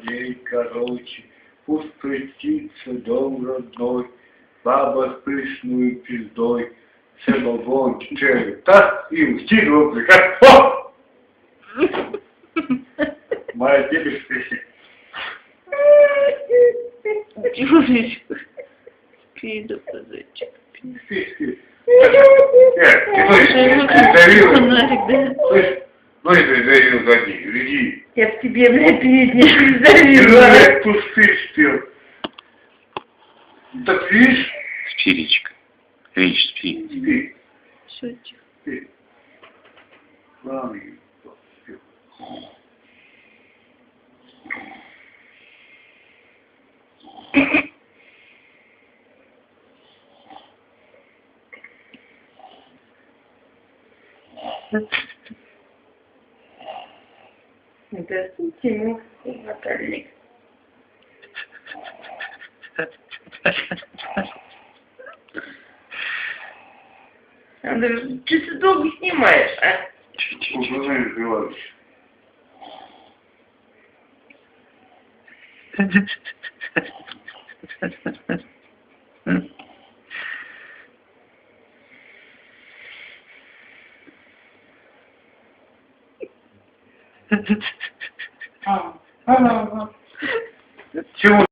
день короче, пусть простится дом родной, баба с пышную пиздой, самогон, черта и устигла приказ. Моя девушка. Юрочка, спи, да зайчик. Спи. Фонарик, да? Ну это завел за ней, гляди. Я в тебе, блядь, передник Ну, завела. блядь, пустырь спел. Так видишь? Спи, Ричка. Рич, спи. Спи. Все, тихо. Спи. Ладно, спи. Здравствуйте, мой Натальник. Андрей, что ты долго снимаешь, а? Узнай, Григорьевич. Чего?